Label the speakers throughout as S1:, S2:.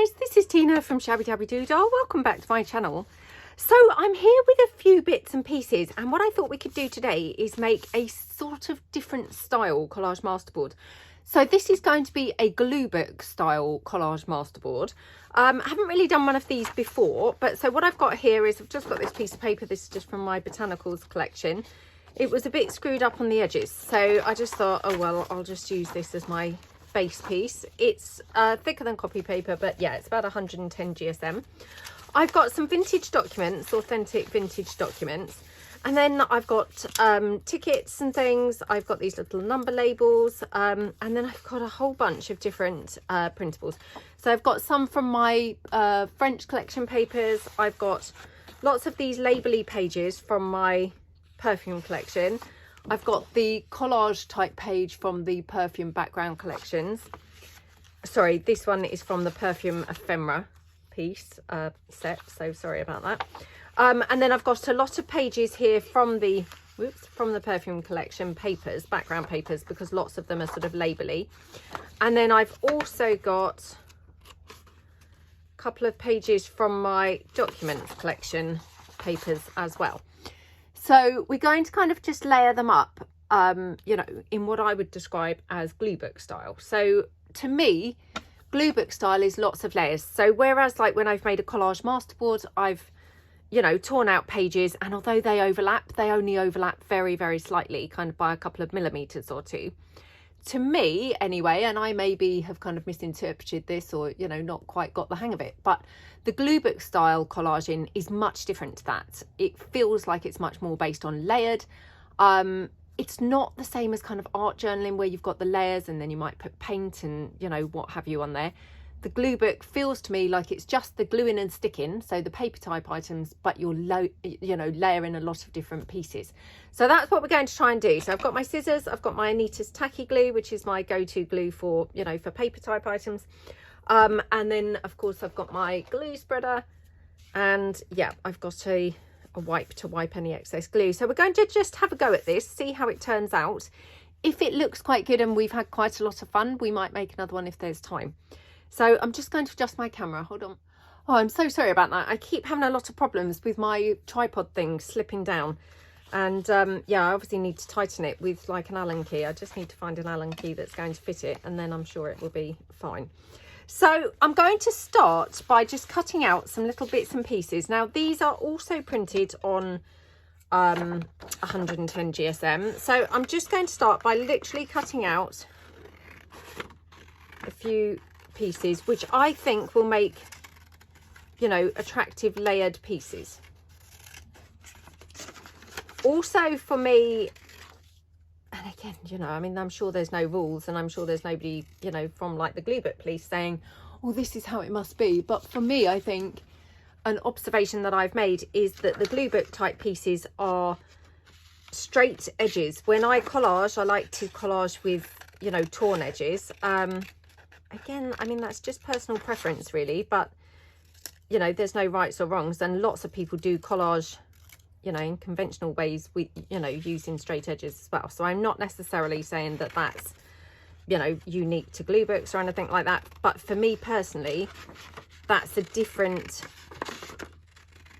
S1: guys, this is Tina from Shabbydabbydoodah. Welcome back to my channel. So I'm here with a few bits and pieces, and what I thought we could do today is make a sort of different style collage masterboard. So this is going to be a glue book style collage masterboard. I haven't really done one of these before, but so what I've got here is I've just got this piece of paper. This is just from my botanicals collection. It was a bit screwed up on the edges, so I just thought, oh well, I'll just use this as my base piece. It's thicker than copy paper, but yeah, it's about 110 GSM. I've got some vintage documents, authentic vintage documents, and then I've got tickets and things. I've got these little number labels, and then I've got a whole bunch of different printables. So I've got some from my French collection papers. I've got lots of these labelly pages from my perfume collection. I've got the collage type page from the perfume background collections. Sorry, this one is from the perfume ephemera piece set, so sorry about that. And then I've got a lot of pages here from the perfume collection papers, background papers, because lots of them are sort of labelly. And then I've also got a couple of pages from my documents collection papers as well. So we're going to kind of just layer them up, you know, in what I would describe as glue book style. So to me, glue book style is lots of layers. So whereas like when I've made a collage masterboard, I've, you know, torn out pages, and although they overlap, they only overlap very, very slightly, kind of by a couple of millimeters or two. To me anyway, and I maybe have kind of misinterpreted this, or, you know, not quite got the hang of it, but the glue book style collaging is much different to that. It feels like it's much more based on layered. It's not the same as kind of art journaling where you've got the layers and then you might put paint and, you know, what have you on there. The glue book feels to me like it's just the gluing and sticking, so the paper type items, but you're layering a lot of different pieces. So that's what we're going to try and do. So I've got my scissors, I've got my Anita's tacky glue, which is my go-to glue for, you know, for paper type items. And then of course I've got my glue spreader, and yeah, I've got a wipe to wipe any excess glue. So we're going to just have a go at this, see how it turns out. If it looks quite good and we've had quite a lot of fun, we might make another one if there's time. So I'm just going to adjust my camera. Hold on. Oh, I'm so sorry about that. I keep having a lot of problems with my tripod thing slipping down. And yeah, I obviously need to tighten it with like an Allen key. I just need to find an Allen key that's going to fit it, and then I'm sure it will be fine. So I'm going to start by just cutting out some little bits and pieces. Now, these are also printed on 110 GSM. So I'm just going to start by literally cutting out a few pieces which I think will make, you know, attractive layered pieces. Also for me, and again, you know, I mean, I'm sure there's no rules, and I'm sure there's nobody, you know, from like the glue book police saying, oh, this is how it must be. But for me, I think an observation that I've made is that the glue book type pieces are straight edges. When I collage, I like to collage with, you know, torn edges. Again, I mean, that's just personal preference really, but, you know, there's no rights or wrongs, and lots of people do collage, you know, in conventional ways with, you know, using straight edges as well. So I'm not necessarily saying that that's, you know, unique to glue books or anything like that, but for me personally, that's a different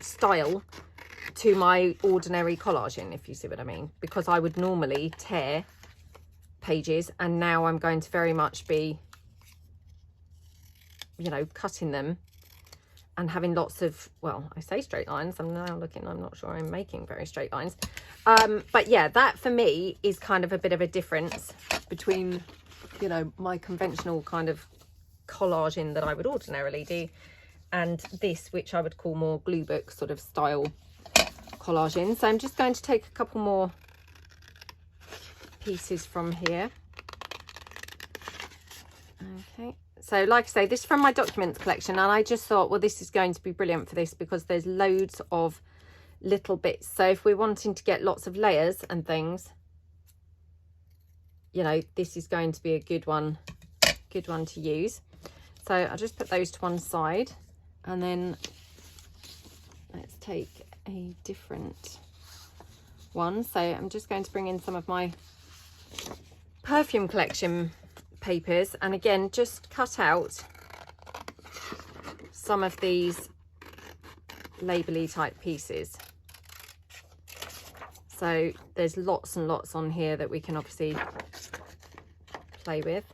S1: style to my ordinary collaging, if you see what I mean, because I would normally tear pages, and now I'm going to very much be, you know, cutting them and having lots of, well, I say straight lines, I'm now looking, I'm not sure I'm making very straight lines, but yeah, that for me is kind of a bit of a difference between, you know, my conventional kind of collaging that I would ordinarily do, and this, which I would call more glue book sort of style collaging. So I'm just going to take a couple more pieces from here. Okay, so like I say, this is from my documents collection, and I just thought, well, this is going to be brilliant for this because there's loads of little bits. So if we're wanting to get lots of layers and things, you know, this is going to be a good one to use. So I'll just put those to one side, and then let's take a different one. So I'm just going to bring in some of my perfume collection papers, and again just cut out some of these label-y type pieces. So there's lots and lots on here that we can obviously play with.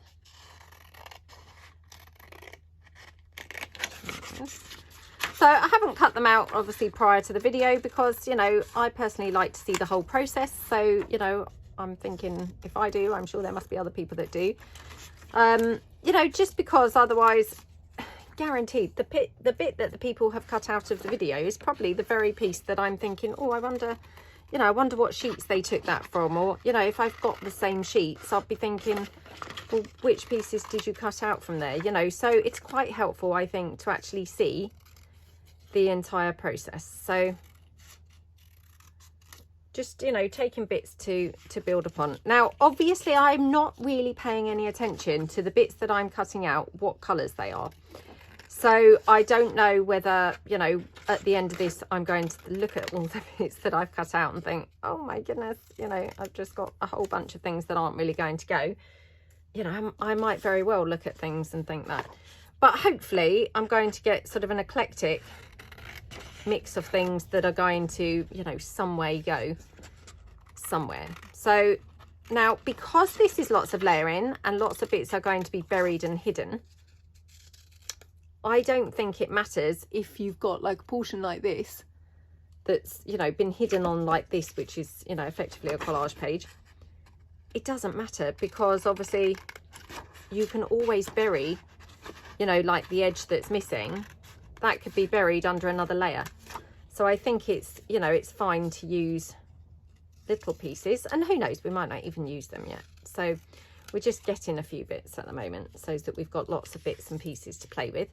S1: So I haven't cut them out obviously prior to the video because, you know, I personally like to see the whole process. So, you know, I'm thinking if I do, I'm sure there must be other people that do. You know, just because otherwise, guaranteed, the bit that the people have cut out of the video is probably the very piece that I'm thinking, oh, I wonder, you know, I wonder what sheets they took that from. Or, you know, if I've got the same sheets, I'll be thinking, well, which pieces did you cut out from there? You know, so it's quite helpful, I think, to actually see the entire process. So just, you know, taking bits to build upon. Now obviously I'm not really paying any attention to the bits that I'm cutting out, what colors they are. So I don't know whether, you know, at the end of this I'm going to look at all the bits that I've cut out and think, oh my goodness, you know, I've just got a whole bunch of things that aren't really going to go. You know, I might very well look at things and think that, but hopefully I'm going to get sort of an eclectic mix of things that are going to, you know, some way go somewhere. So now, because this is lots of layering and lots of bits are going to be buried and hidden, I don't think it matters if you've got like a portion like this that's, you know, been hidden on like this, which is, you know, effectively a collage page. It doesn't matter because obviously you can always bury, you know, like the edge that's missing, that could be buried under another layer. So I think it's, you know, it's fine to use little pieces, and who knows, we might not even use them yet. So we're just getting a few bits at the moment so that we've got lots of bits and pieces to play with.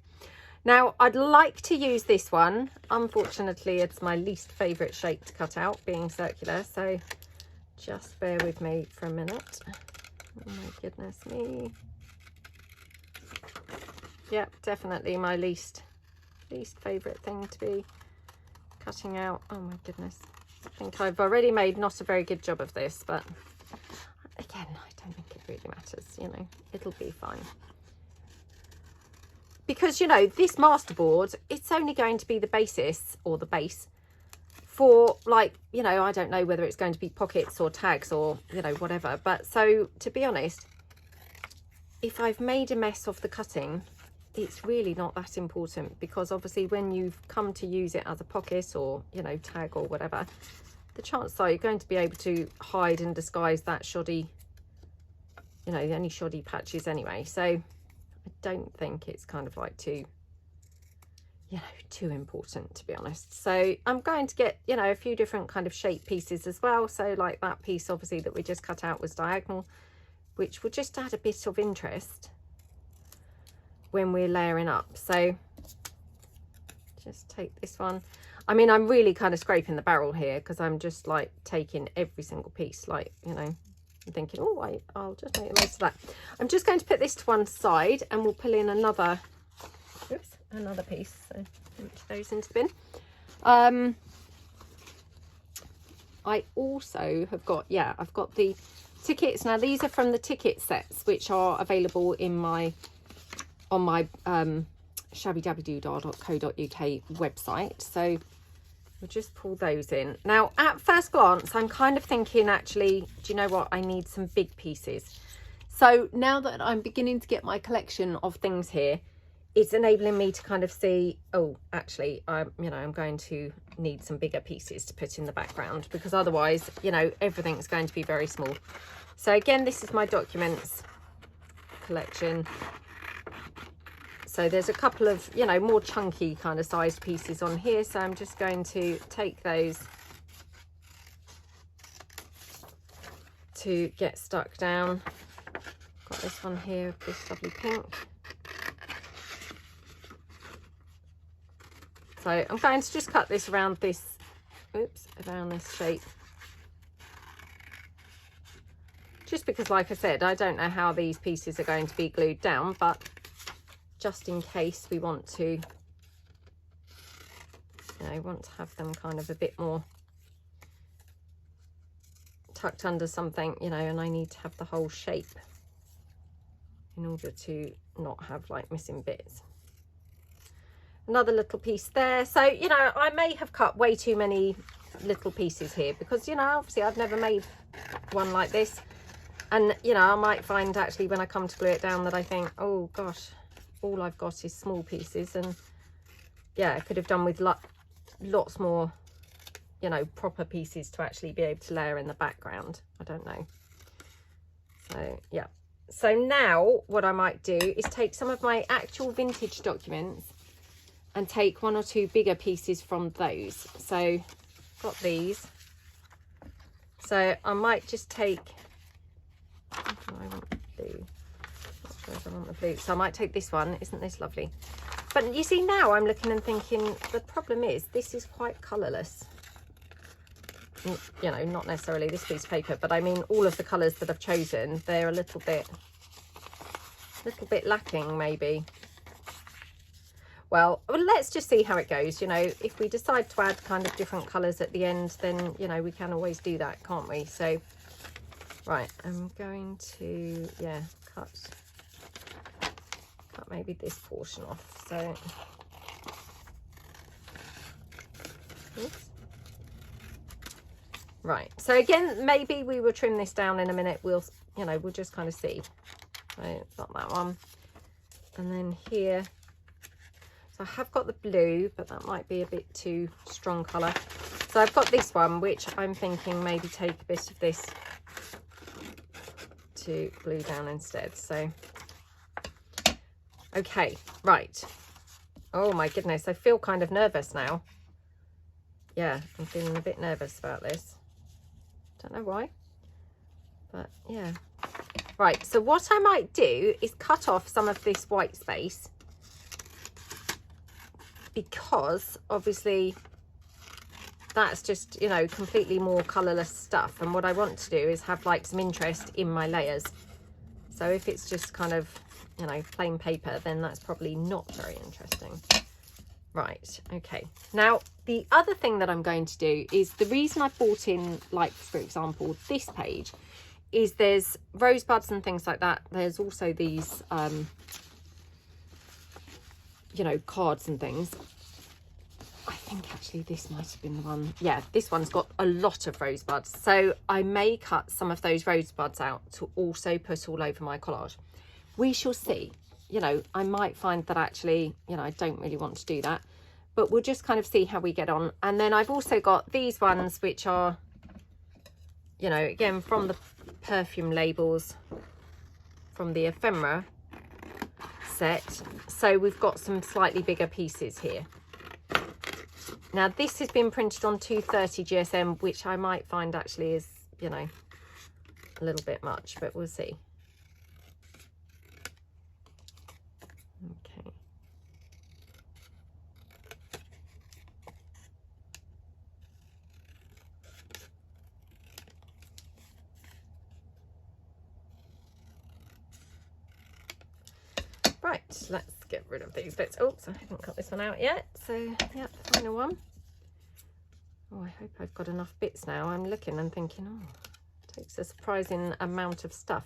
S1: Now I'd like to use this one. Unfortunately, it's my least favorite shape to cut out, being circular. So just bear with me for a minute. Oh my goodness me. Yep, definitely my least favorite thing to be cutting out. Oh my goodness, I think I've already made not a very good job of this, but again, I don't think it really matters, you know, it'll be fine. Because, you know, this masterboard, it's only going to be the basis or the base for, like, you know, I don't know whether it's going to be pockets or tags or, you know, whatever. But so to be honest, if I've made a mess of the cutting, it's really not that important, because obviously when you've come to use it as a pocket or, you know, tag or whatever, the chances are you're going to be able to hide and disguise that shoddy, you know, any shoddy patches anyway. So I don't think it's kind of like too, you know, too important, to be honest. So I'm going to get, you know, a few different kind of shape pieces as well. So like that piece obviously that we just cut out was diagonal, which will just add a bit of interest when we're layering up. So just take this one. I mean, I'm really kind of scraping the barrel here because I'm just like taking every single piece, like, you know, I'm thinking, oh, I'll just make the most of that. I'm just going to put this to one side and we'll pull in another, oops, another piece. So empty those into the bin. I also have got, yeah, I've got the tickets. Now these are from the ticket sets, which are available in my, on my shabbydabbydoodah.co.uk website. So we'll just pull those in. Now at first glance I'm kind of thinking, actually, do you know what, I need some big pieces. So now that I'm beginning to get my collection of things here, it's enabling me to kind of see, oh, actually, you know, I'm going to need some bigger pieces to put in the background, because otherwise, you know, everything's going to be very small. So again, this is my documents collection. So there's a couple of, you know, more chunky kind of sized pieces on here. So I'm just going to take those to get stuck down. Got this one here, this lovely pink. So I'm going to just cut this around this, oops, around this shape. Just because, like I said, I don't know how these pieces are going to be glued down, but just in case we want to, you know, want to have them kind of a bit more tucked under something, you know, and I need to have the whole shape in order to not have like missing bits. Another little piece there. So, you know, I may have cut way too many little pieces here because, you know, obviously I've never made one like this. And, you know, I might find actually when I come to glue it down that I think, oh gosh, all I've got is small pieces. And yeah, I could have done with lots more, you know, proper pieces to actually be able to layer in the background. I don't know. So, yeah. So now what I might do is take some of my actual vintage documents and take one or two bigger pieces from those. So got these. So I might just take, what do I want to do? I want the blue. So I might take this one. Isn't this lovely? But you see, now I'm looking and thinking, the problem is this is quite colourless. You know, not necessarily this piece of paper, but I mean all of the colours that I've chosen, they're a little bit lacking maybe. Well, let's just see how it goes. You know, if we decide to add kind of different colours at the end, then, you know, we can always do that, can't we? So, right, I'm going to, yeah, cut maybe this portion off. So, oops. Right, so again, maybe we will trim this down in a minute. We'll, you know, we'll just kind of see. So, not that one. And then here, so I have got the blue, but that might be a bit too strong colour. So I've got this one, which I'm thinking maybe take a bit of this to glue down instead. So, okay, right. Oh my goodness, I feel kind of nervous now. Yeah, I'm feeling a bit nervous about this. Don't know why, but yeah. Right, so what I might do is cut off some of this white space, because obviously that's just, you know, completely more colourless stuff, and what I want to do is have like some interest in my layers. So if it's just kind of, you know, plain paper, then that's probably not very interesting. Right, okay. Now the other thing that I'm going to do is, the reason I brought in, like, for example, this page, is there's rosebuds and things like that. There's also these you know, cards and things. I think actually this might have been the one. Yeah, this one's got a lot of rosebuds. So I may cut some of those rosebuds out to also put all over my collage. We shall see. You know, I might find that actually, you know, I don't really want to do that. But we'll just kind of see how we get on. And then I've also got these ones, which are, you know, again, from the perfume labels from the ephemera set. So we've got some slightly bigger pieces here. Now this has been printed on 230 GSM, which I might find actually is, you know, a little bit much, but we'll see. Okay. Right, let's get rid of these bits. Oops, I haven't got this one out yet. So, yeah, final one. Oh, I hope I've got enough bits now. I'm looking and thinking, oh, it takes a surprising amount of stuff.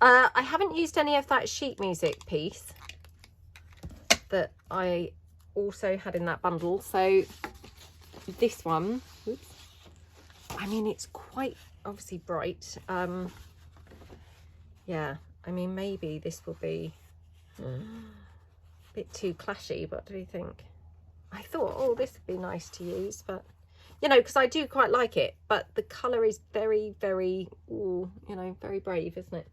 S1: I haven't used any of that sheet music piece that I also had in that bundle. So this one, oops, I mean, it's quite obviously bright. Yeah, I mean, maybe this will be a bit too clashy. What do you think? I thought, oh, this would be nice to use, but you know, because I do quite like it, but the colour is very, very, ooh, you know, very brave, isn't it?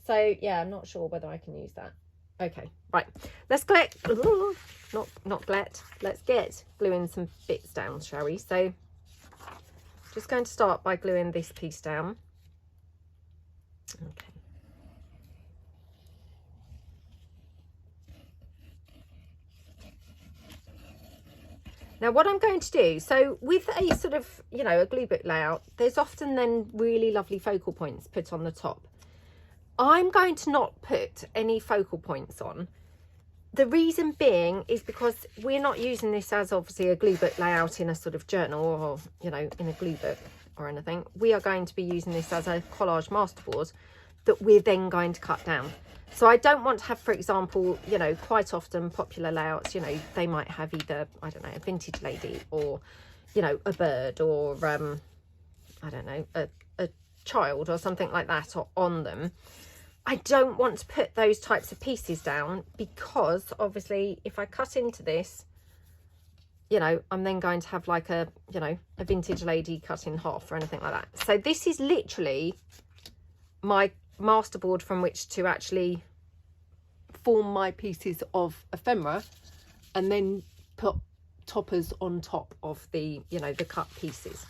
S1: So yeah, I'm not sure whether I can use that. Okay, right, let's glut, not glut, let's get gluing some bits down, shall we? So just going to start by gluing this piece down. Okay. Now what I'm going to do, so with a sort of, you know, a glue book layout, there's often then really lovely focal points put on the top. I'm going to not put any focal points on. The reason being is because we're not using this as obviously a glue book layout in a sort of journal or, you know, in a glue book or anything. We are going to be using this as a collage masterboard that we're then going to cut down. So I don't want to have, for example, you know, quite often popular layouts, you know, they might have either, I don't know, a vintage lady or, you know, a bird or, I don't know, a child or something like that or on them. I don't want to put those types of pieces down because obviously if I cut into this, you know, I'm then going to have like a, you know, a vintage lady cut in half or anything like that. So this is literally my masterboard from which to actually form my pieces of ephemera and then put toppers on top of the, you know, the cut pieces.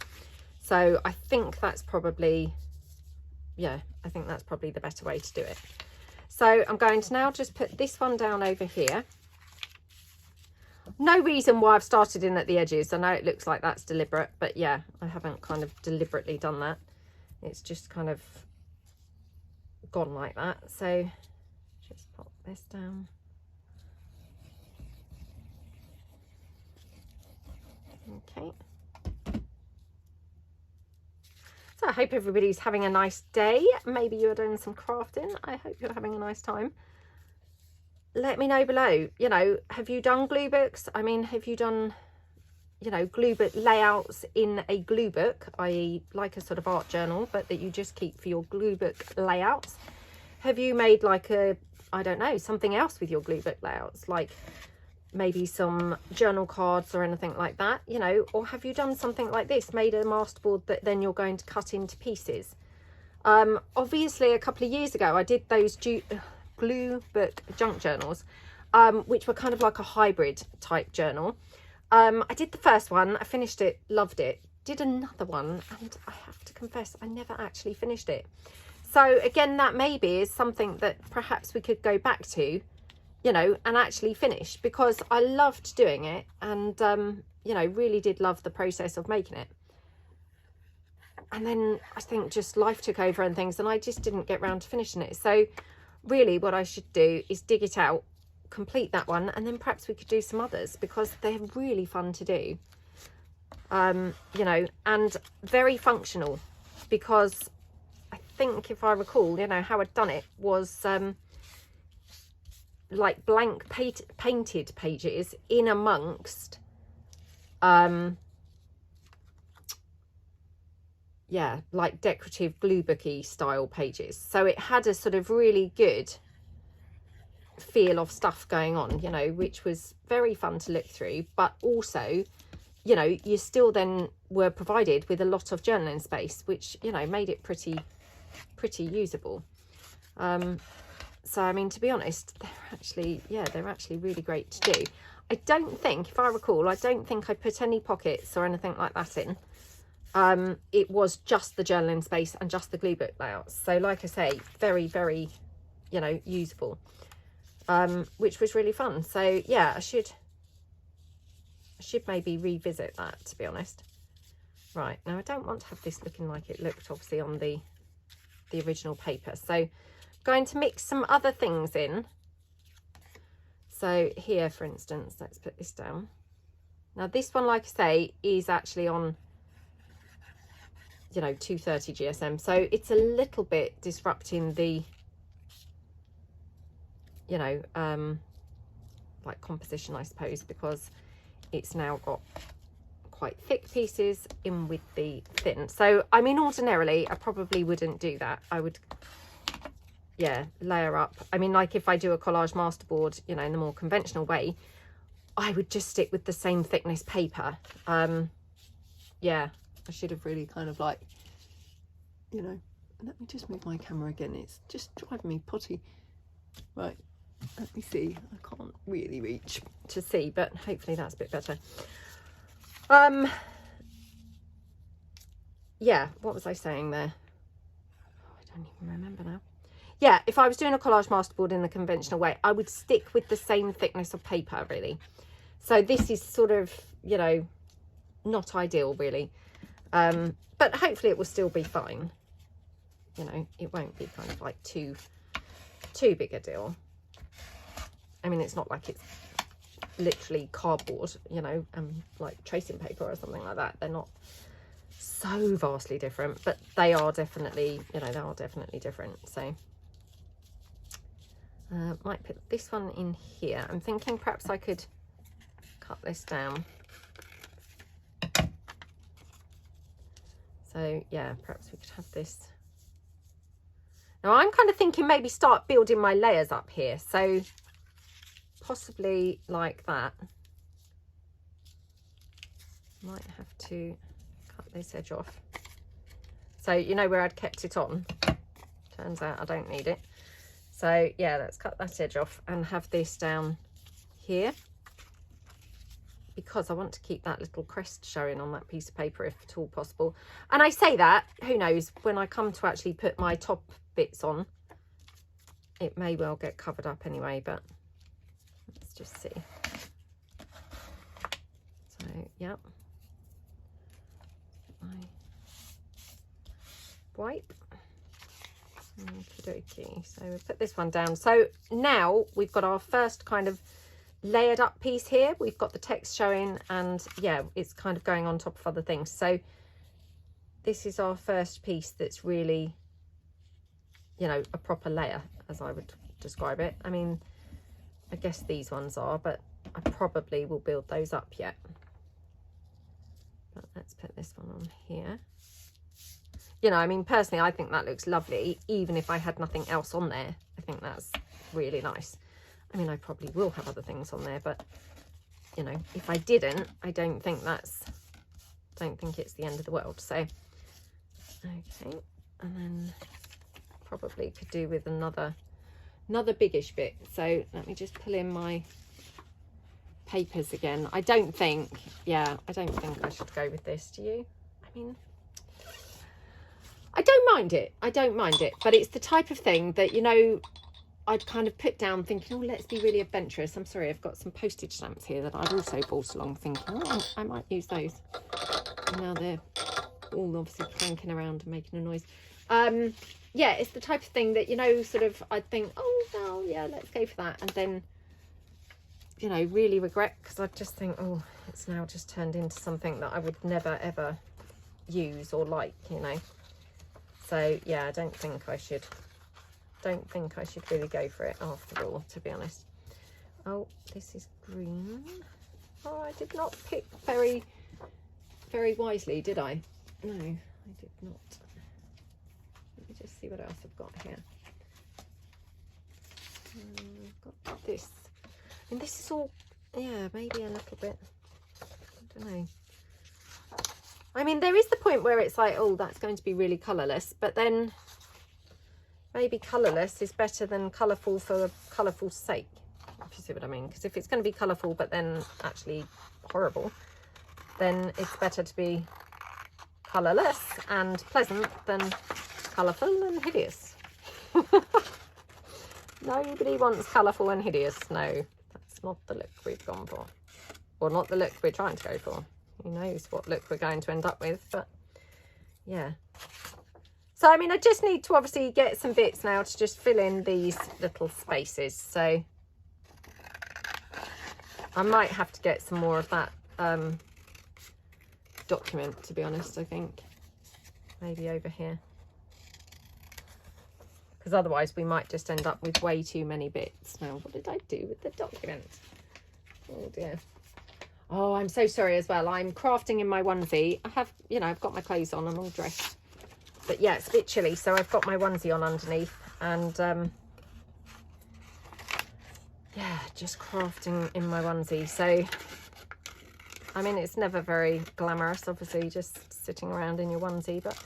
S1: So I think that's probably, yeah, I think that's probably the better way to do it. So I'm going to now just put this one down over here. No reason why I've started in at the edges. I know it looks like that's deliberate, but yeah, I haven't kind of deliberately done that. It's just kind of gone like that. So just pop this down. Okay. So I hope everybody's having a nice day. Maybe you're doing some crafting. I hope you're having a nice time. Let me know below, you know, have you done glue books? I mean, have you done, you know, glue book layouts in a glue book, i.e. like a sort of art journal, but that you just keep for your glue book layouts? Have you made like a, I don't know, something else with your glue book layouts, like maybe some journal cards or anything like that, you know? Or have you done something like this, made a masterboard that then you're going to cut into pieces? Obviously a couple of years ago I did those glue book junk journals, which were kind of like a hybrid type journal. I did the first one, I finished it, loved it. Did another one, and I have to confess I never actually finished it. So again, that maybe is something that perhaps we could go back to, you know, and actually finish, because I loved doing it and you know, really did love the process of making it. And then I think just life took over and things, and I just didn't get round to finishing it. So really what I should do is dig it out, complete that one, and then perhaps we could do some others, because they're really fun to do, you know, and very functional, because I think if I recall, you know, how I'd done it was like blank painted pages in amongst yeah, like decorative glue booky style pages. So it had a sort of really good feel of stuff going on, you know, which was very fun to look through, but also, you know, you still then were provided with a lot of journaling space, which, you know, made it pretty usable. So I mean, to be honest, they're actually, yeah, they're actually really great to do. I don't think, if I recall, I don't think I put any pockets or anything like that in. It was just the journaling space and just the glue book layouts. So like I say, very, you know, usable, which was really fun. So yeah, I should maybe revisit that, to be honest. Right, now I don't want to have this looking like it looked obviously on the original paper. So I'm going to mix some other things in. So here, for instance, let's put this down. Now this one, like I say, is actually on, you know, 230 GSM, so it's a little bit disrupting the, you know, like composition, I suppose, because it's now got quite thick pieces in with the thin. So I mean, ordinarily I probably wouldn't do that. I would, yeah, layer up. I mean, like if I do a collage masterboard, you know, in the more conventional way, I would just stick with the same thickness paper. Yeah, I should have really kind of like, you know, let me just move my camera again. It's just driving me potty. Right, let me see. I can't really reach to see, but hopefully that's a bit better. Yeah, what was I saying there? Oh, I don't even remember now. Yeah, if I was doing a collage masterboard in the conventional way, I would stick with the same thickness of paper, really. So this is sort of, you know, not ideal, really. But hopefully it will still be fine. You know, it won't be kind of like too big a deal. I mean, it's not like it's literally cardboard, you know, like tracing paper or something like that. They're not so vastly different, but they are definitely, you know, they are definitely different. So might put this one in here. I'm thinking perhaps I could cut this down. So yeah, perhaps we could have this. Now I'm kind of thinking maybe start building my layers up here. So possibly like that. Might have to cut this edge off. So you know where I'd kept it on? Turns out I don't need it. So yeah, let's cut that edge off and have this down here, because I want to keep that little crest showing on that piece of paper if at all possible. And I say that, who knows, when I come to actually put my top bits on, it may well get covered up anyway, but let's just see. So yeah, my wipe. Okie dokie. So we'll put this one down. So now we've got our first kind of layered up piece here. We've got the text showing, and yeah, it's kind of going on top of other things. So this is our first piece that's really, you know, a proper layer, as I would describe it. I mean, I guess these ones are, but I probably will build those up yet. But let's put this one on here. You know, I mean, personally, I think that looks lovely, even if I had nothing else on there. I think that's really nice. I mean, I probably will have other things on there, but, you know, if I didn't, I don't think it's the end of the world. So, okay, and then probably could do with another biggish bit. So let me just pull in my papers again. I don't think I should go with this. Do you? I mean, I don't mind it, but it's the type of thing that, you know, I'd kind of put down thinking, oh, let's be really adventurous. I'm sorry, I've got some postage stamps here that I've also brought along thinking, oh, I might use those. And now they're all obviously clanking around and making a noise. Yeah, it's the type of thing that, you know, sort of I'd think, oh, well, yeah, let's go for that. And then, you know, really regret, because I just think, oh, it's now just turned into something that I would never, ever use or like, you know. So yeah, I don't think I should really go for it after all, to be honest. Oh, this is green. Oh, I did not pick very, very wisely, did I? No, I did not. Let me just see what else I've got here. I've got this. And this is all, yeah, maybe a little bit, I don't know. I mean, there is the point where it's like, oh, that's going to be really colourless, but then maybe colourless is better than colourful for colourful sake, if you see what I mean. Because if it's going to be colourful but then actually horrible, then it's better to be colourless and pleasant than colourful and hideous. Nobody wants colourful and hideous. No, that's not the look we've gone for. Or not the look we're trying to go for. Who knows what look we're going to end up with, but yeah. So, I mean, I just need to obviously get some bits now to just fill in these little spaces. So I might have to get some more of that document, to be honest, I think. Maybe over here. Because otherwise we might just end up with way too many bits. Now, what did I do with the document? Oh, dear. Oh, I'm so sorry as well. I'm crafting in my onesie. I have, you know, I've got my clothes on. I'm all dressed. But yeah, it's a bit chilly, so I've got my onesie on underneath. And yeah, just crafting in my onesie. So, I mean, it's never very glamorous, obviously, just sitting around in your onesie. But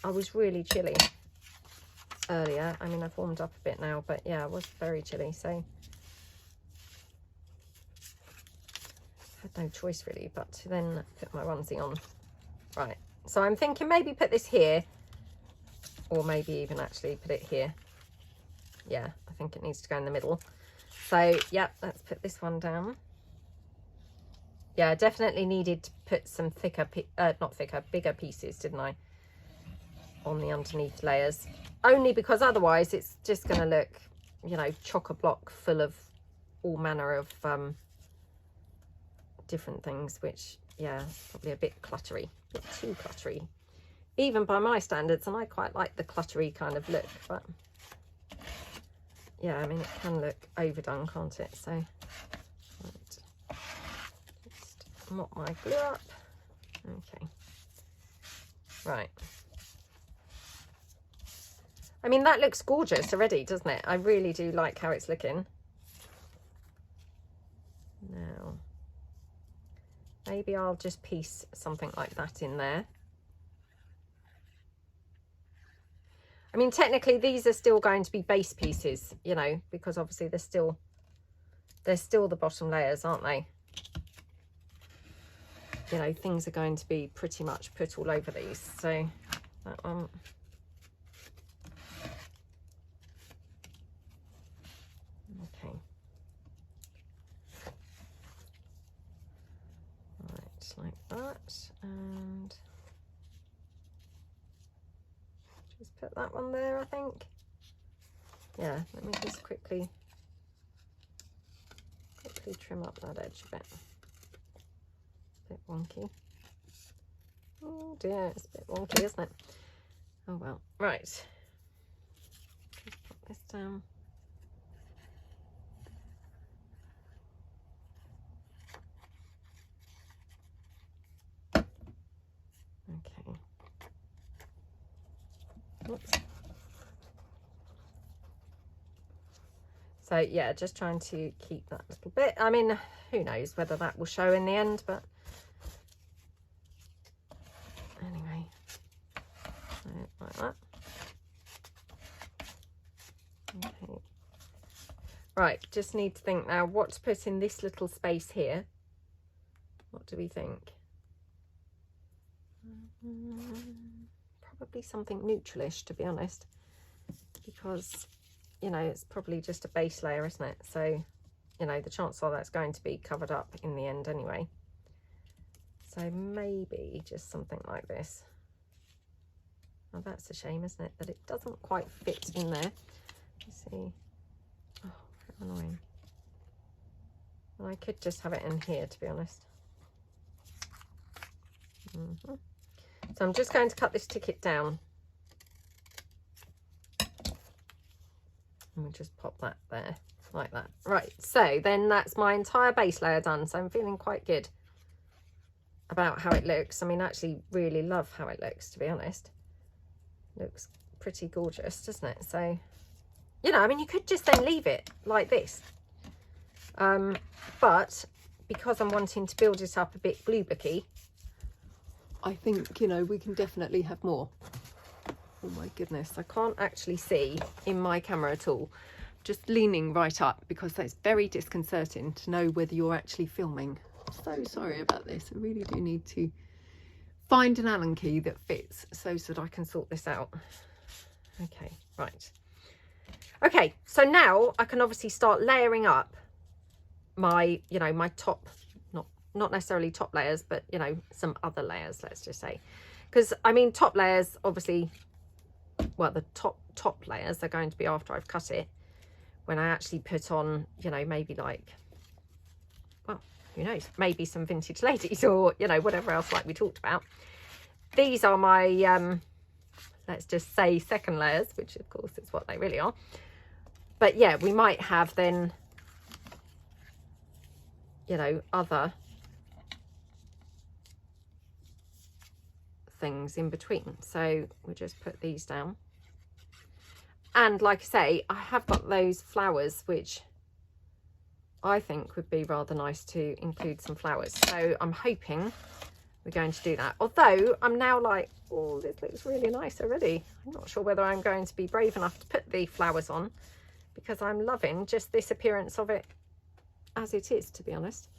S1: I was really chilly earlier. I mean, I've warmed up a bit now, but yeah, I was very chilly. So had no choice really but to then put my onesie on. Right, so I'm thinking maybe put this here, or maybe even actually put it here. Yeah, I think it needs to go in the middle. So yeah, let's put this one down. Yeah, I definitely needed to put some thicker, bigger pieces, didn't I, on the underneath layers, only because otherwise it's just going to look, you know, chock-a-block full of all manner of different things, which, yeah, probably a bit cluttery, a bit too cluttery, even by my standards, and I quite like the cluttery kind of look, but yeah, I mean, it can look overdone, can't it? So, right, just mop my glue up. Okay, right. I mean, that looks gorgeous already, doesn't it? I really do like how it's looking. Now, maybe I'll just piece something like that in there. I mean, technically, these are still going to be base pieces, you know, because obviously they're still the bottom layers, aren't they? You know, things are going to be pretty much put all over these. So that one. Okay. Right, like that. And just put that one there, I think. Yeah, let me just quickly trim up that edge a bit. Bit wonky. Oh dear, it's a bit wonky, isn't it? Oh well. Right. Just put this down. Okay. Oops. So yeah, just trying to keep that little bit. I mean, who knows whether that will show in the end, but anyway, so like that. Okay. Right, just need to think now what to put in this little space here. What do we think? Probably something neutralish, to be honest, because, you know, it's probably just a base layer, isn't it? So, you know, the chances are that's going to be covered up in the end anyway. So maybe just something like this. Oh, that's a shame, isn't it, that it doesn't quite fit in there. Let's see. Oh, how annoying. Well, I could just have it in here, to be honest. So I'm just going to cut this ticket down. And we'll just pop that there, like that. Right, so then that's my entire base layer done. So I'm feeling quite good about how it looks. I mean, I actually really love how it looks, to be honest. Looks pretty gorgeous, doesn't it? So, you know, I mean, you could just then leave it like this. But because I'm wanting to build it up a bit blue booky, I think, you know, we can definitely have more. Oh my goodness, I can't actually see in my camera at all. Just leaning right up because that's very disconcerting to know whether you're actually filming. So sorry about this. I really do need to find an Allen key that fits so that I can sort this out. Okay, right. Okay, so now I can obviously start layering up my, you know, my top, not necessarily top layers, but, you know, some other layers, let's just say. Because, I mean, top layers, obviously, well, the top layers are going to be after I've cut it, when I actually put on, you know, maybe like, well, who knows, maybe some vintage ladies or, you know, whatever else like we talked about. These are my, let's just say second layers, which of course is what they really are. But yeah, we might have then, you know, other things in between. So we'll just put these down. And like I say, I have got those flowers, which I think would be rather nice to include some flowers. So I'm hoping we're going to do that. Although I'm now like, oh, this looks really nice already. I'm not sure whether I'm going to be brave enough to put the flowers on, because I'm loving just this appearance of it as it is, to be honest.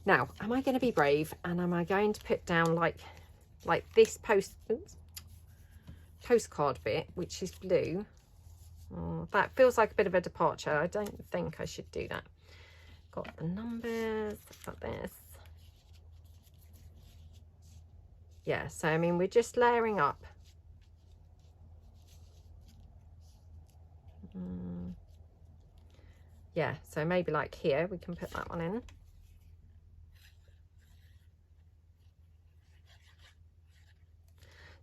S1: Now, am I going to be brave and am I going to put down like this postcard bit, which is blue? Oh, that feels like a bit of a departure. I don't think I should do that. Got the numbers, got this. Yeah, so I mean, we're just layering up. Yeah, so maybe like here, we can put that one in.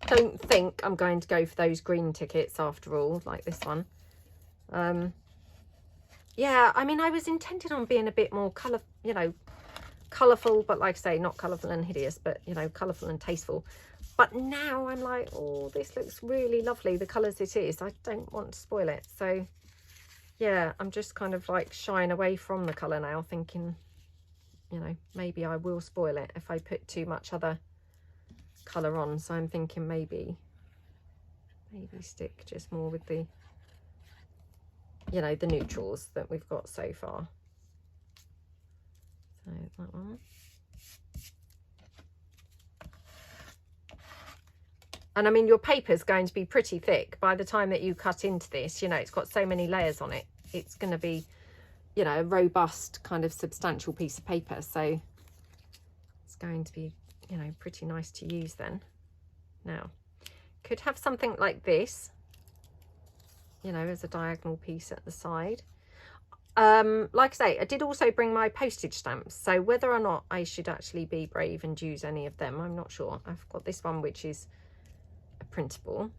S1: don't think I'm going to go for those green tickets after all, like this one. Yeah, I mean, I was intended on being a bit more colour, you know, colourful, but like I say, not colourful and hideous, but, you know, colourful and tasteful. But now I'm like, oh, this looks really lovely, the colours it is. I don't want to spoil it. So, yeah, I'm just kind of like shying away from the colour now, thinking, you know, maybe I will spoil it if I put too much other colour on. So I'm thinking maybe stick just more with the, you know, the neutrals that we've got so far. So that one. And I mean, your paper's going to be pretty thick by the time that you cut into this. You know, it's got so many layers on it. It's going to be, you know, a robust kind of substantial piece of paper. So it's going to be, you know, pretty nice to use then. Now, could have something like this, you know, as a diagonal piece at the side. Like I say, I did also bring my postage stamps. So whether or not I should actually be brave and use any of them, I'm not sure. I've got this one, which is printable,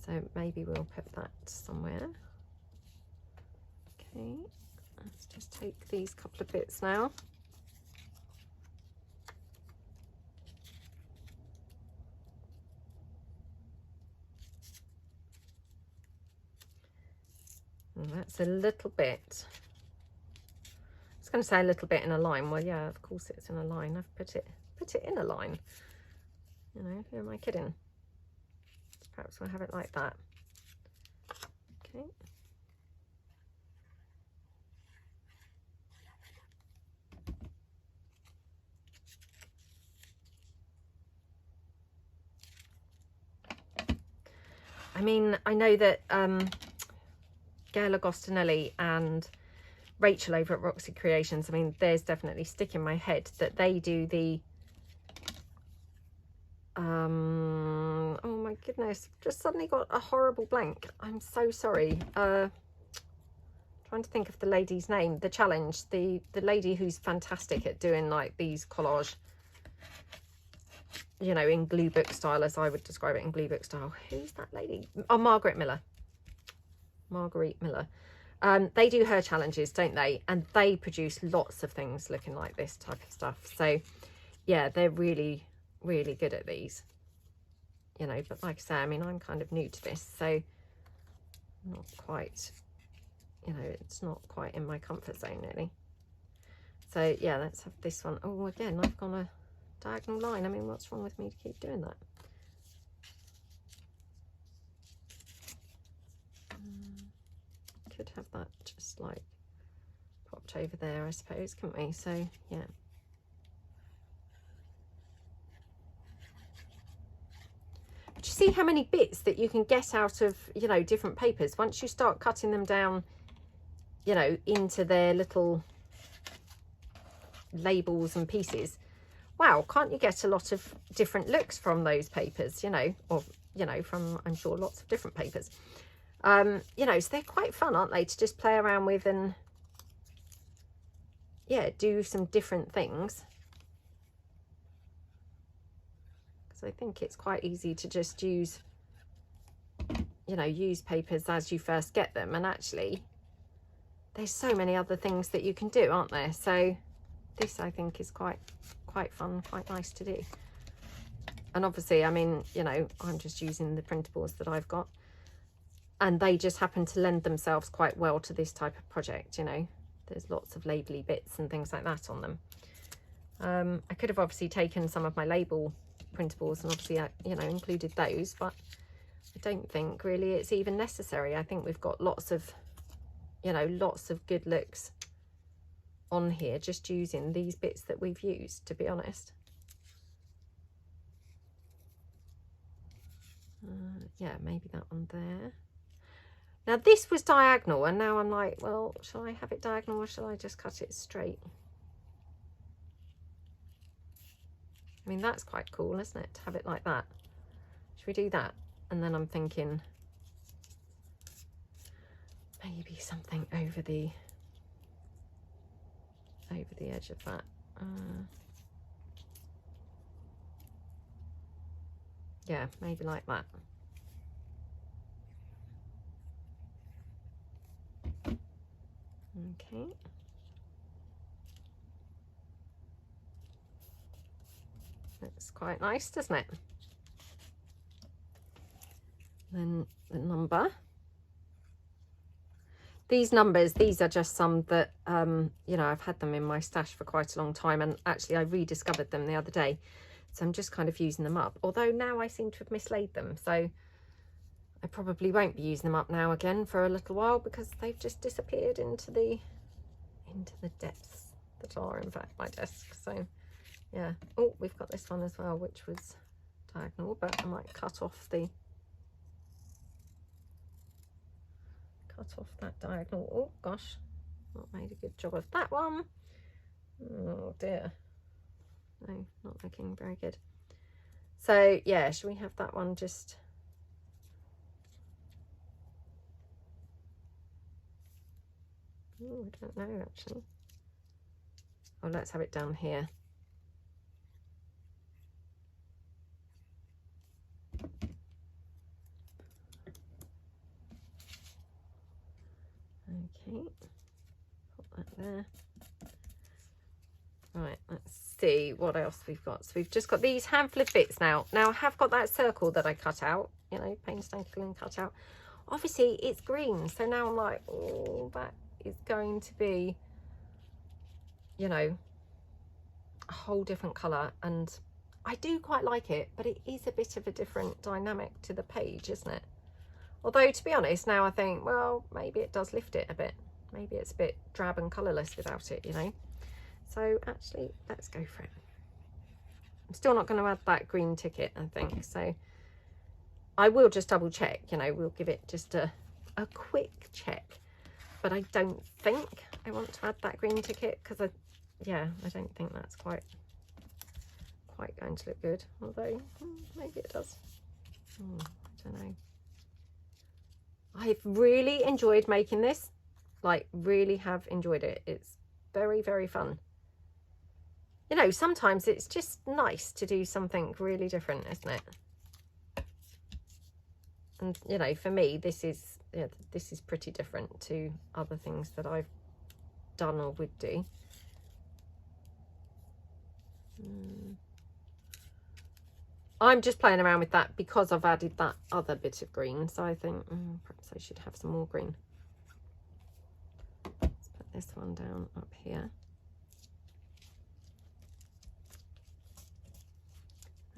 S1: so maybe we'll put that somewhere. Okay, let's just take these couple of bits now. And that's a little bit, I was going to say a little bit in a line. Well, yeah, of course it's in a line. I've put it in a line. You know, who am I kidding? Perhaps we'll have it like that. Okay. I mean, I know that Gail Agostinelli and Rachel over at Roxy Creations, I mean, there's definitely stick in my head that they do the oh my goodness, just suddenly got a horrible blank. I'm so sorry. Trying to think of the lady's name. The challenge, the lady who's fantastic at doing like these collage, you know, in glue book style, as I would describe it, in glue book style. Who's that lady? Oh, Margaret Miller. They do her challenges, don't they? And they produce lots of things looking like this type of stuff. So yeah, they're really, really good at these, you know. But like I say, I mean, I'm kind of new to this, so not quite, you know, it's not quite in my comfort zone really. So yeah, let's have this one. Oh, again, I've gone a diagonal line. I mean, what's wrong with me to keep doing that? Could have that just like popped over there, I suppose, couldn't we? So yeah. But you see how many bits that you can get out of, you know, different papers once you start cutting them down, you know, into their little labels and pieces. Wow, can't you get a lot of different looks from those papers, you know, or, you know, from, I'm sure, lots of different papers. You know, so they're quite fun, aren't they, to just play around with and, yeah, do some different things. Because I think it's quite easy to just use, you know, use papers as you first get them. And actually, there's so many other things that you can do, aren't there? So this, I think, is quite fun, quite nice to do. And obviously, I mean, you know, I'm just using the printables that I've got. And they just happen to lend themselves quite well to this type of project, you know. There's lots of labelly bits and things like that on them. I could have obviously taken some of my label printables and obviously, you know, included those, but I don't think really it's even necessary. I think we've got lots of, you know, lots of good looks on here just using these bits that we've used, to be honest. Yeah, maybe that one there. Now this was diagonal, and now I'm like, well, shall I have it diagonal or shall I just cut it straight? I mean, that's quite cool, isn't it, to have it like that? Should we do that? And then I'm thinking maybe something over the edge of that. yeah, maybe like that. Okay. That's quite nice, doesn't it? Then the number. These numbers, these are just some that, you know, I've had them in my stash for quite a long time, and actually I rediscovered them the other day. So I'm just kind of using them up. Although now I seem to have mislaid them. So I probably won't be using them up now again for a little while, because they've just disappeared into the depths that are in fact my desk. So yeah. Oh, we've got this one as well, which was diagonal, but I might cut off that diagonal. Oh gosh, not made a good job of that one. Oh dear, no, not looking very good. So yeah, should we have that one just I don't know actually. Oh, let's have it down here. Okay, put that there. Right, let's see what else we've got. So we've just got these handful of bits now. Now I have got that circle that I cut out, you know, painstakingly and cut out. Obviously it's green, so now I'm like, oh, that is going to be, you know, a whole different colour, and I do quite like it, but it is a bit of a different dynamic to the page, isn't it? Although to be honest, now I think, well, maybe it does lift it a bit. Maybe it's a bit drab and colourless without it, you know. So actually, let's go for it. I'm still not going to add that green ticket, I think. So I will just double check, you know, we'll give it just a quick check. But I don't think I want to add that green ticket, because I don't think that's quite going to look good. Although maybe it does. I don't know. I've really enjoyed making this. Like, really have enjoyed it. It's very, very fun. You know, sometimes it's just nice to do something really different, isn't it? And, you know, for me, this is pretty different to other things that I've done or would do. I'm just playing around with that because I've added that other bit of green. So I think perhaps I should have some more green. Let's put this one down up here.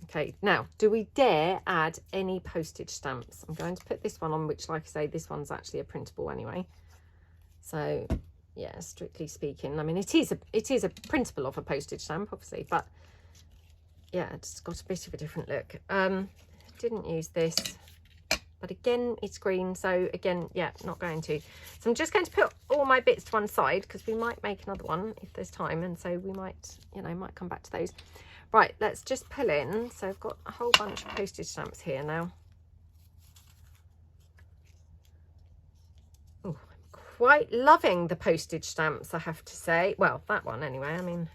S1: Okay, now, do we dare add any postage stamps? I'm going to put this one on, which, like I say, this one's actually a printable anyway. So, yeah, strictly speaking, I mean, it is a printable of a postage stamp, obviously, but yeah, it's got a bit of a different look. Didn't use this, but again, it's green, so again, yeah, not going to. So I'm just going to put all my bits to one side, because we might make another one if there's time, and so we might, you know, might come back to those. Right, let's just pull in. So I've got a whole bunch of postage stamps here now. Oh, I'm quite loving the postage stamps, I have to say. Well, that one anyway. I mean,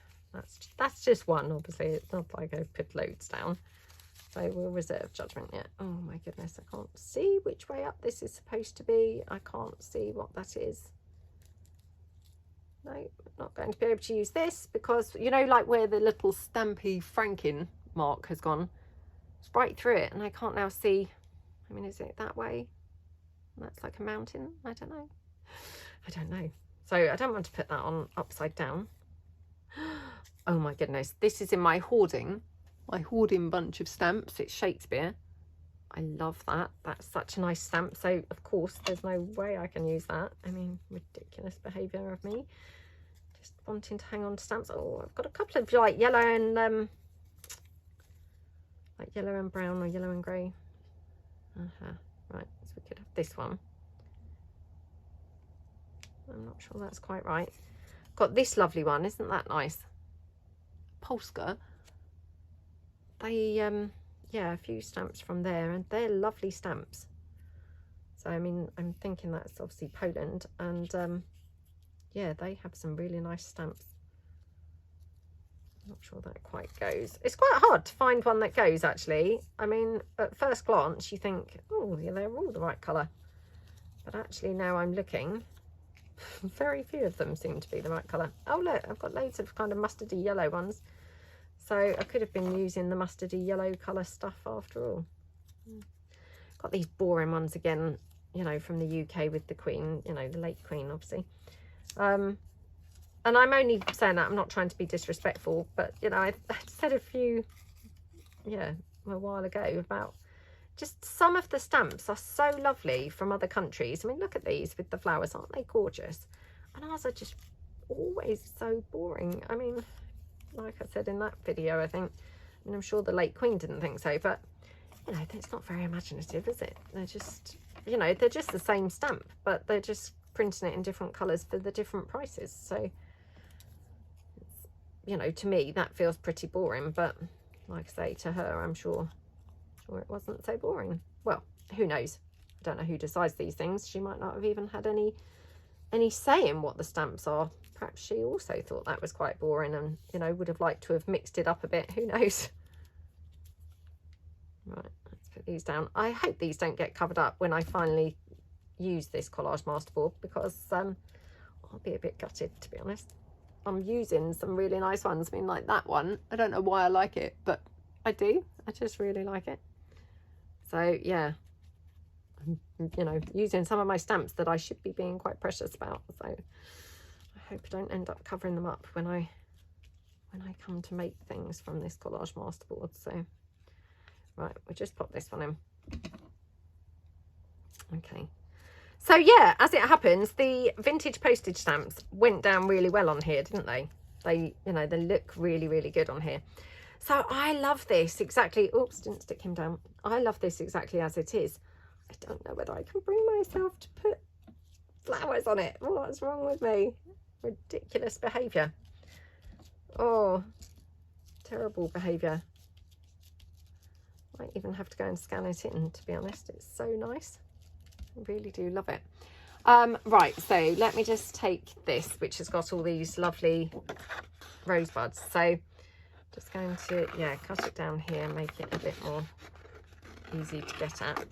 S1: that's just one, obviously. It's not like I put loads down. So we'll reserve judgment yet. Oh my goodness, I can't see which way up this is supposed to be. I can't see what that is. No, not going to be able to use this, because, you know, like where the little stampy franking mark has gone, it's right through it, and I can't now see. I mean, is it that way? That's like a mountain. I don't know. So I don't want to put that on upside down. Oh my goodness, this is in my hoarding bunch of stamps. It's Shakespeare. I love that. That's such a nice stamp. So of course there's no way I can use that. I mean, ridiculous behaviour of me, just wanting to hang on to stamps. Oh, I've got a couple of like yellow and brown, or yellow and grey. Right, so we could have this one. I'm not sure that's quite right. Got this lovely one, isn't that nice? Polska. They yeah, a few stamps from there, and they're lovely stamps. So I mean, I'm thinking that's obviously Poland, and yeah, they have some really nice stamps. Not sure that quite goes. It's quite hard to find one that goes, actually. I mean, at first glance, you think, oh, yeah, they're all the right colour. But actually, now I'm looking, very few of them seem to be the right colour. Oh, look, I've got loads of kind of mustardy yellow ones. So I could have been using the mustardy yellow colour stuff after all. Got these boring ones again, you know, from the UK with the Queen, you know, the late Queen, obviously. And I'm only saying that, I'm not trying to be disrespectful, but, you know, I said a few, yeah, a while ago about just some of the stamps are so lovely from other countries. I mean, look at these with the flowers, aren't they gorgeous? And ours are just always so boring. I mean, like I said in that video, I think, and I'm sure the late Queen didn't think so, but, you know, it's not very imaginative, is it? They're just, you know, they're just the same stamp, but they're just printing it in different colours for the different prices. So, you know, to me, that feels pretty boring, but like I say, to her, I'm sure it wasn't so boring. Well, who knows? I don't know who decides these things. She might not have even had any say in what the stamps are. Perhaps she also thought that was quite boring and, you know, would have liked to have mixed it up a bit. Who knows? Right, let's put these down. I hope these don't get covered up when I finally use this Collage Masterboard, because I'll be a bit gutted, to be honest. I'm using some really nice ones. I mean, like that one, I don't know why I like it, but I do. I just really like it. So yeah, I'm, you know, using some of my stamps that I should be being quite precious about. So I hope I don't end up covering them up when I come to make things from this Collage Masterboard. So right, we'll just pop this one in. Okay. So yeah, as it happens, the vintage postage stamps went down really well on here, didn't they? They, you know, they look really, really good on here. So I love this exactly. Oops, didn't stick him down. I love this exactly as it is. I don't know whether I can bring myself to put flowers on it. What's wrong with me? Ridiculous behaviour. Oh, terrible behaviour. Might even have to go and scan it in, to be honest. It's so nice. I really do love it. Right, so let me just take this, which has got all these lovely rosebuds. So just going to, yeah, cut it down here, make it a bit more easy to get at.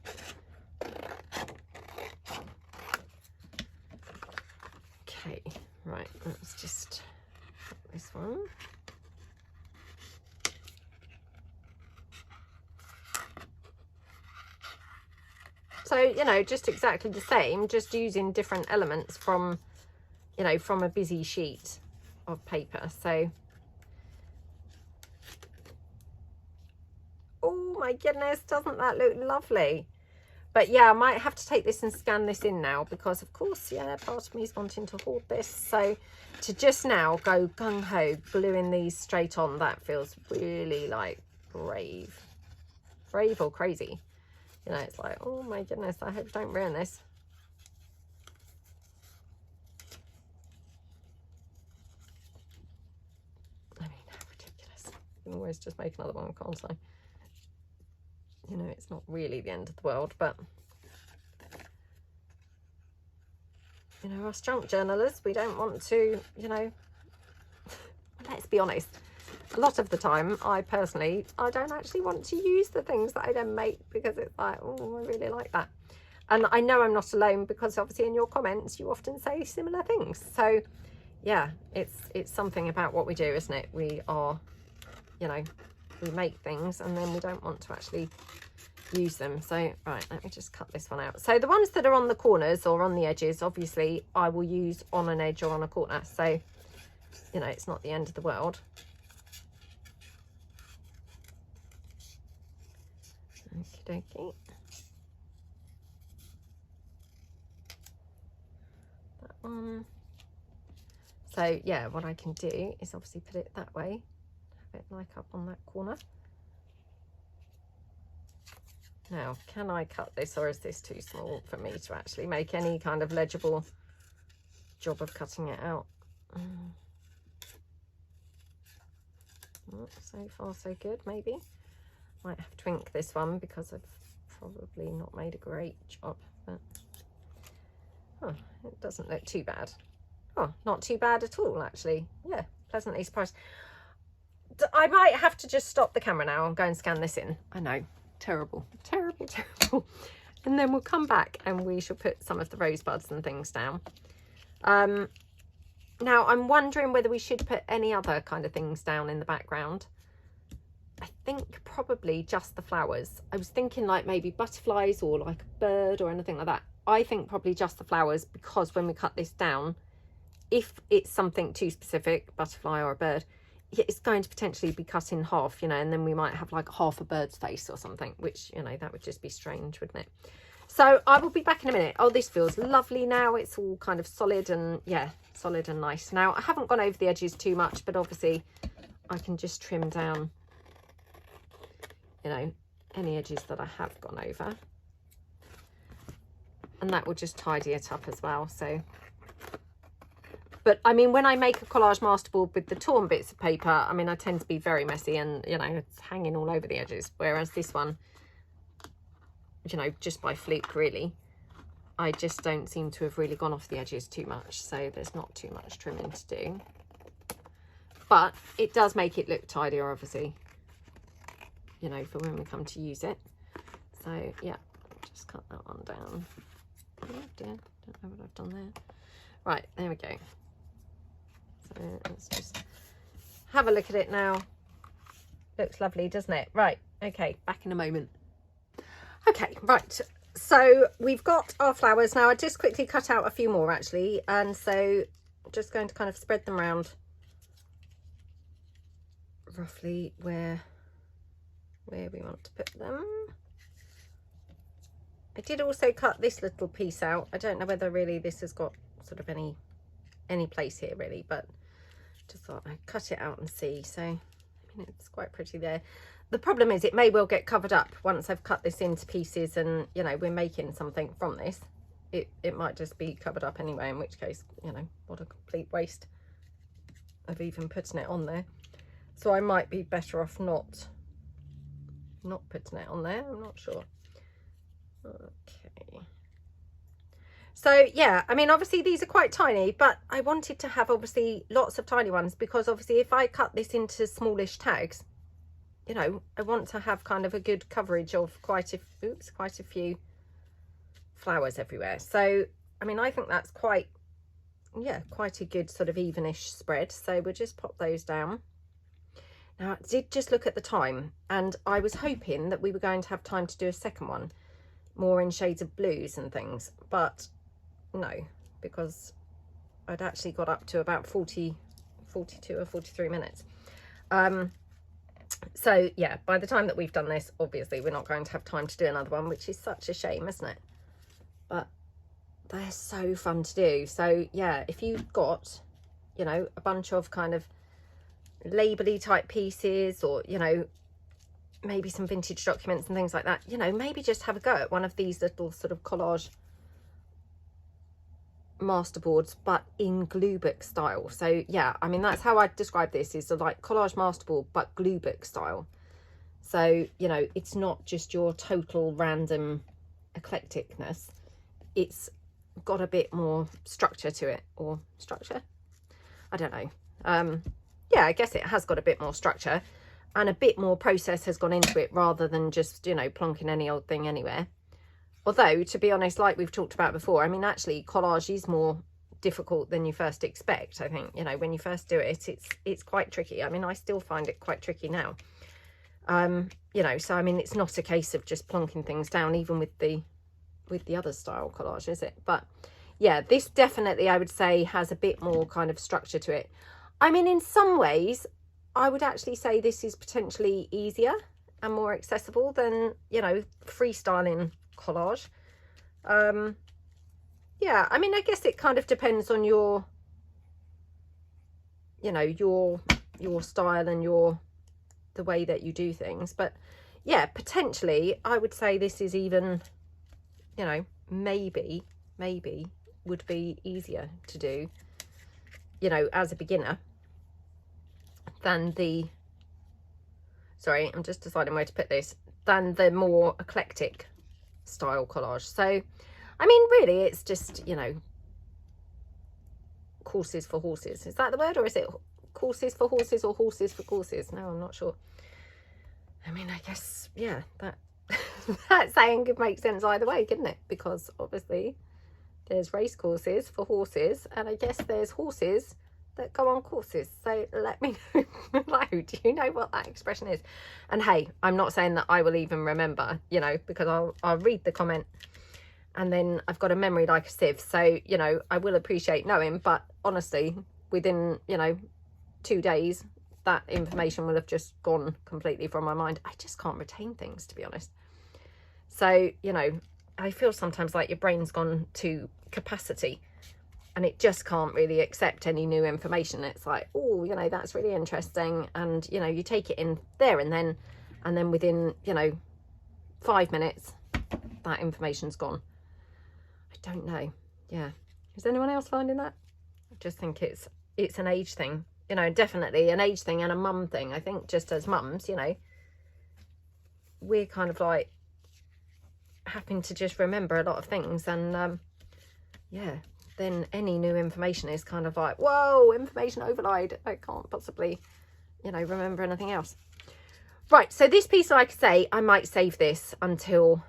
S1: Okay, right, let's just put this one. So, you know, just exactly the same, just using different elements from, you know, from a busy sheet of paper. So, oh my goodness, doesn't that look lovely? But yeah, I might have to take this and scan this in now, because of course, yeah, part of me is wanting to hoard this. So to just now go gung-ho gluing these straight on, that feels really like brave or crazy. You know, it's like, oh my goodness, I hope I don't ruin this. I mean, how ridiculous. I can always just make another one, can't I? You know, it's not really the end of the world, but, you know, us junk journalists, we don't want to, you know, let's be honest. A lot of the time, I don't actually want to use the things that I then make, because it's like, oh, I really like that. And I know I'm not alone, because obviously in your comments, you often say similar things. So yeah, it's something about what we do, isn't it? We are, you know, we make things and then we don't want to actually use them. So right, let me just cut this one out. So the ones that are on the corners or on the edges, obviously I will use on an edge or on a corner. So, you know, it's not the end of the world. Okie dokie. That one. So yeah, what I can do is obviously put it that way, have it like up on that corner. Now, can I cut this, or is this too small for me to actually make any kind of legible job of cutting it out? So far so good. Maybe might have to ink this one, because I've probably not made a great job, but oh, it doesn't look too bad. Oh, not too bad at all, actually. Yeah, pleasantly surprised. I might have to just stop the camera now and go and scan this in. I know, terrible, terrible, terrible. And then we'll come back and we shall put some of the rosebuds and things down. Now I'm wondering whether we should put any other kind of things down in the background. I think probably just the flowers. I was thinking like maybe butterflies or like a bird or anything like that. I think probably just the flowers, because when we cut this down, if it's something too specific, butterfly or a bird, it's going to potentially be cut in half, you know, and then we might have like half a bird's face or something, which, you know, that would just be strange, wouldn't it? So I will be back in a minute. Oh, this feels lovely now. It's all kind of solid and, yeah, solid and nice. Now, I haven't gone over the edges too much, but obviously I can just trim down, you know, any edges that I have gone over. And that will just tidy it up as well. So, but I mean, when I make a collage masterboard with the torn bits of paper, I mean, I tend to be very messy and, you know, it's hanging all over the edges. Whereas this one, you know, just by fluke, really, I just don't seem to have really gone off the edges too much. So there's not too much trimming to do. But it does make it look tidier, obviously, you know, for when we come to use it. So, yeah, just cut that one down. Oh dear, don't know what I've done there. Right, there we go. So let's just have a look at it now. Looks lovely, doesn't it? Right, okay, back in a moment. Okay, right, so we've got our flowers now. I just quickly cut out a few more actually, and so I'm just going to kind of spread them around roughly where we want to put them. I did also cut this little piece out. I don't know whether really this has got sort of any place here really, but just thought I'd cut it out and see. So I mean, it's quite pretty there. The problem is it may well get covered up once I've cut this into pieces and, you know, we're making something from this. It might just be covered up anyway, in which case, you know, what a complete waste of even putting it on there. So I might be better off not putting it on there. I'm not sure. Okay, so yeah, I mean, obviously these are quite tiny, but I wanted to have obviously lots of tiny ones, because obviously if I cut this into smallish tags, you know, I want to have kind of a good coverage of quite a few flowers everywhere. So I mean, I think that's quite a good sort of evenish spread. So we'll just pop those down. Now I did just look at the time, and I was hoping that we were going to have time to do a second one more in shades of blues and things, but no, because I'd actually got up to about 42 or 43 minutes. So yeah, by the time that we've done this, obviously we're not going to have time to do another one, which is such a shame, isn't it? But they're so fun to do. So yeah, if you've got, you know, a bunch of kind of label-y type pieces, or, you know, maybe some vintage documents and things like that, you know, maybe just have a go at one of these little sort of collage masterboards, but in glue book style. So yeah, I mean, that's how I describe this, is a like collage masterboard but glue book style. So, you know, it's not just your total random eclecticness, it's got a bit more structure to it, or structure, I don't know. Yeah, I guess it has got a bit more structure, and a bit more process has gone into it, rather than just, you know, plonking any old thing anywhere. Although, to be honest, like we've talked about before, I mean, actually collage is more difficult than you first expect. I think, you know, when you first do it, it's quite tricky. I mean, I still find it quite tricky now. You know, so I mean, it's not a case of just plonking things down, even with the other style collage, is it? But yeah, this definitely, I would say, has a bit more kind of structure to it. I mean, in some ways, I would actually say this is potentially easier and more accessible than, you know, freestyling collage. Yeah, I mean, I guess it kind of depends on your, you know, your style and the way that you do things. But yeah, potentially I would say this is even, you know, maybe would be easier to do, you know, as a beginner than the, sorry, I'm just deciding where to put this, than the more eclectic style collage. So I mean, really, it's just, you know, horses for horses. Is that the word, or is it courses for horses or horses for courses? No, I'm not sure. I mean, I guess, yeah, that that saying could make sense either way, couldn't it? Because obviously there's race courses for horses, and I guess there's horses that go on courses. So let me know below. Do you know what that expression is? And hey, I'm not saying that I will even remember, you know, because I'll read the comment and then I've got a memory like a sieve. So, you know, I will appreciate knowing, but honestly, within, you know, 2 days, that information will have just gone completely from my mind. I just can't retain things, to be honest. So, you know, I feel sometimes like your brain's gone to capacity and it just can't really accept any new information. It's like, oh, you know, that's really interesting. And, you know, you take it in there and then within, you know, 5 minutes, that information's gone. I don't know. Yeah. Is anyone else finding that? I just think it's an age thing, you know, definitely an age thing and a mum thing. I think just as mums, you know, we're kind of like having to just remember a lot of things. And, yeah, then any new information is kind of like, whoa, information overload. I can't possibly, you know, remember anything else. Right, so this piece, like I say, I might save this until,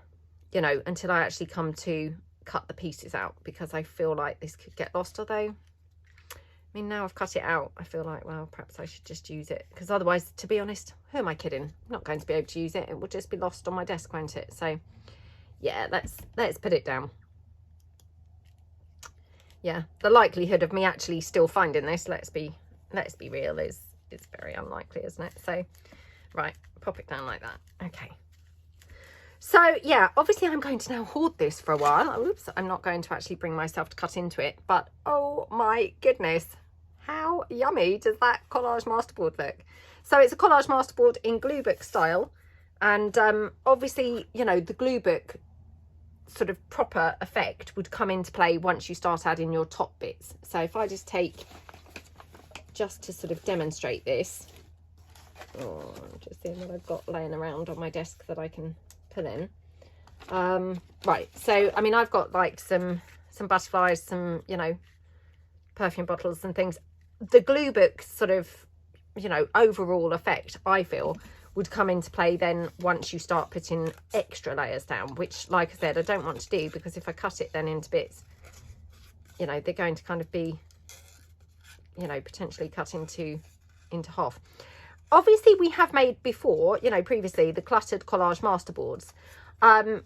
S1: you know, until I actually come to cut the pieces out, because I feel like this could get lost. Although, I mean, now I've cut it out, I feel like, well, perhaps I should just use it, because otherwise, to be honest, who am I kidding? I'm not going to be able to use it. It will just be lost on my desk, won't it? So, yeah, let's put it down. Yeah, the likelihood of me actually still finding this, let's be real, is very unlikely, isn't it? So, right, pop it down like that. Okay. So, yeah, obviously I'm going to now hoard this for a while. Oops, I'm not going to actually bring myself to cut into it. But, oh my goodness, how yummy does that collage masterboard look? So it's a collage masterboard in glue book style. And obviously, you know, the glue book sort of proper effect would come into play once you start adding your top bits. So if I just take, just to sort of demonstrate this, oh, I'm just seeing what I've got laying around on my desk that I can pull in. Right, so I mean, I've got like some butterflies, some, you know, perfume bottles and things. The glue book sort of, you know, overall effect, I feel, would come into play then once you start putting extra layers down, which, like I said, I don't want to do, because if I cut it then into bits, you know, they're going to kind of be, you know, potentially cut into half. Obviously, we have made before, you know, previously, the cluttered collage masterboards,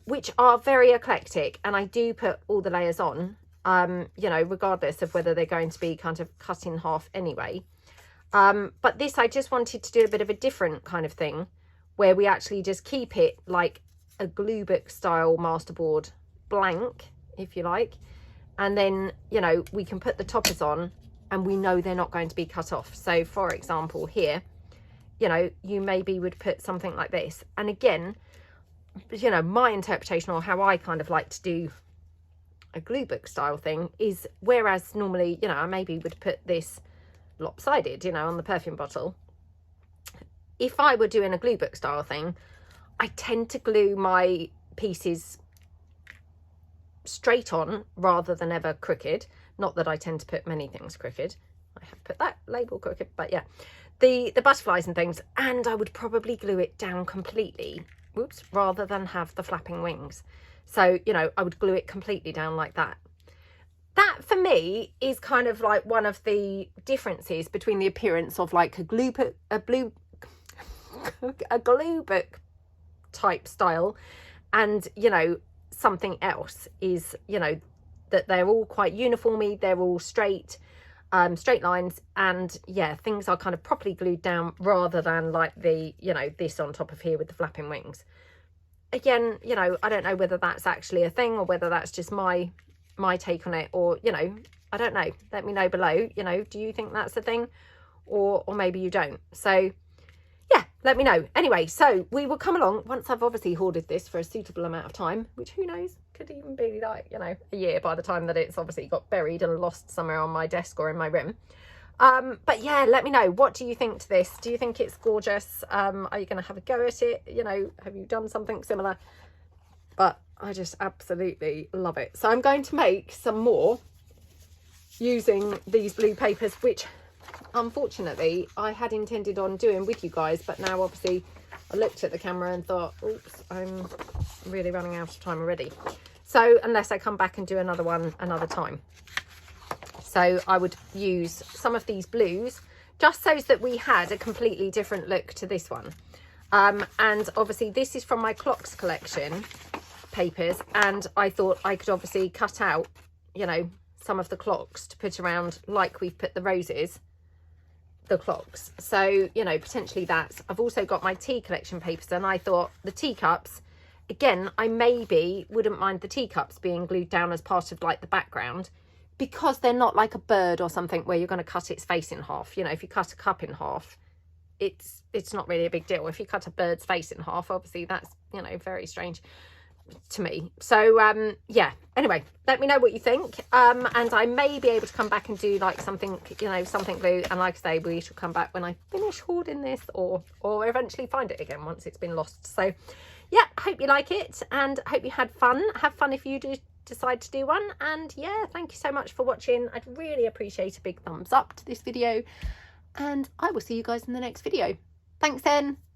S1: which are very eclectic, and I do put all the layers on, you know, regardless of whether they're going to be kind of cut in half anyway. But this, I just wanted to do a bit of a different kind of thing, where we actually just keep it like a glue book style masterboard, blank, if you like. And then, you know, we can put the toppers on and we know they're not going to be cut off. So for example, here, you know, you maybe would put something like this. And again, you know, my interpretation, or how I kind of like to do a glue book style thing, is whereas normally, you know, I maybe would put this lopsided, you know, on the perfume bottle. If I were doing a glue book style thing, I tend to glue my pieces straight on rather than ever crooked. Not that I tend to put many things crooked. I have put that label crooked, but yeah, the butterflies and things, and I would probably glue it down completely, whoops, rather than have the flapping wings. So, you know, I would glue it completely down like that. That for me is kind of like one of the differences between the appearance of like a glue book type style and, you know, something else, is, you know, that they're all quite uniformy, they're all straight lines, and yeah, things are kind of properly glued down rather than like the, you know, this on top of here with the flapping wings. Again, you know, I don't know whether that's actually a thing or whether that's just my take on it, or, you know, I don't know. Let me know below, you know, do you think that's a thing, or maybe you don't? So yeah, let me know. Anyway, so we will come along once I've obviously hoarded this for a suitable amount of time, which, who knows, could even be like, you know, a year by the time that it's obviously got buried and lost somewhere on my desk or in my room. But yeah, let me know, what do you think to this? Do you think it's gorgeous? Are you going to have a go at it? You know, have you done something similar? But I just absolutely love it. So I'm going to make some more using these blue papers, which unfortunately I had intended on doing with you guys, but now obviously I looked at the camera and thought, oops, I'm really running out of time already. So unless I come back and do another one another time. So I would use some of these blues just so that we had a completely different look to this one. And obviously this is from my clocks collection papers, and I thought I could obviously cut out, you know, some of the clocks to put around like we've put the roses, the clocks. So, you know, potentially that's. I've also got my tea collection papers, and I thought the teacups, again, I maybe wouldn't mind the teacups being glued down as part of like the background, because they're not like a bird or something where you're going to cut its face in half. You know, if you cut a cup in half, it's not really a big deal. If you cut a bird's face in half, obviously that's, you know, very strange to me. So yeah, anyway, let me know what you think, and I may be able to come back and do like something, you know, something blue, and like I say, we shall come back when I finish hoarding this, or eventually find it again once it's been lost. So yeah, hope you like it, and hope you had fun. Have fun if you do decide to do one. And yeah, thank you so much for watching. I'd really appreciate a big thumbs up to this video, and I will see you guys in the next video. Thanks then.